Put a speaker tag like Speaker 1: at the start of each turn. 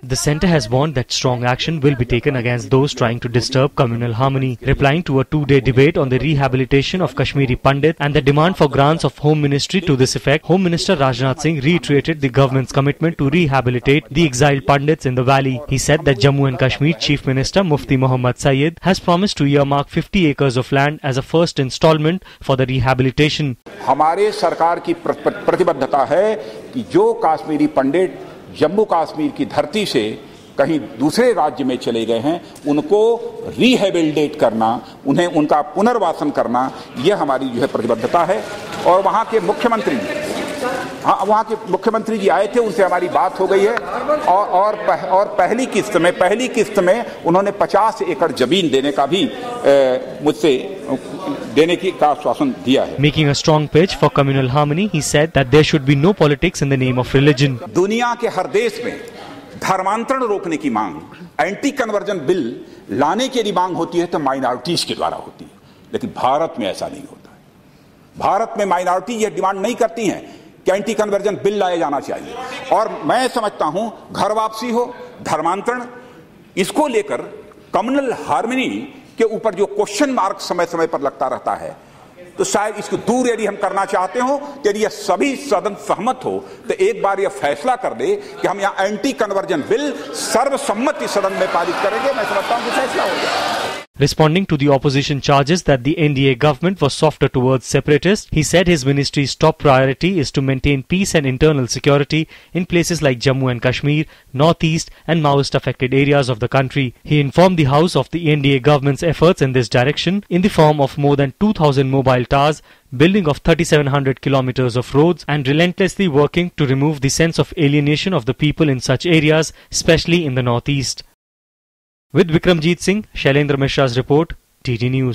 Speaker 1: The centre has warned that strong action will be taken against those trying to disturb communal harmony. Replying to a two-day debate on the rehabilitation of Kashmiri Pandit and the demand for grants of Home Ministry to this effect, Home Minister Rajnath Singh reiterated the government's commitment to rehabilitate the exiled Pandits in the valley. He said that Jammu and Kashmir Chief Minister Mufti Mohammad Sayeed has promised to earmark 50 acres of land as a first installment for the rehabilitation.
Speaker 2: हमारे सरकार की प्रतिबद्धता है कि जो कश्मीरी पंडित जम्मू कश्मीर की धरती से कहीं दूसरे राज्य में चले गए हैं उनको रिहेबिलिटेट करना, उन्हें उनका पुनर्वासन करना, यह हमारी जो है प्रतिबद्धता है। और वहाँ के मुख्यमंत्री जी आए थे, उनसे हमारी बात हो गई है और पहली किस्त में उन्होंने 50 एकड़ जमीन देने का भी मुझसे देने की आश्वासन दिया है।
Speaker 1: Making a strong pitch for communal harmony, he said that there should be no politics in the name of religion.
Speaker 2: दुनिया के हर देश में धर्मांतरण रोकने की मांग, एंटी कन्वर्जन बिल लाने की यदि मांग होती है तो माइनॉरिटीज के द्वारा होती है, लेकिन भारत में ऐसा नहीं होता है। भारत में माइनॉरिटी यह डिमांड नहीं करती हैं कि एंटी कन्वर्जन बिल लाया जाना चाहिए। और मैं समझता हूं घर वापसी हो, धर्मांतरण, इसको लेकर कम्युनल हार्मनी के ऊपर जो क्वेश्चन मार्क समय समय पर लगता रहता है, तो शायद इसको दूर यदि हम करना चाहते हो, यदि यह सभी सदन सहमत हो तो एक बार यह फैसला कर दे कि हम यहाँ एंटी कन्वर्जन बिल सर्वसम्मति सदन में पारित करेंगे। मैं समझता हूं कि फैसला हो जाए।
Speaker 1: Responding to the opposition charges that the NDA government was softer towards separatists, he said his ministry's top priority is to maintain peace and internal security in places like Jammu and Kashmir, Northeast and Maoist-affected areas of the country. He informed the House of the NDA government's efforts in this direction in the form of more than 2,000 mobile towers, building of 3,700 kilometers of roads and relentlessly working to remove the sense of alienation of the people in such areas, especially in the Northeast. With Vikramjit Singh, Shailendra Mishra's report, DD News.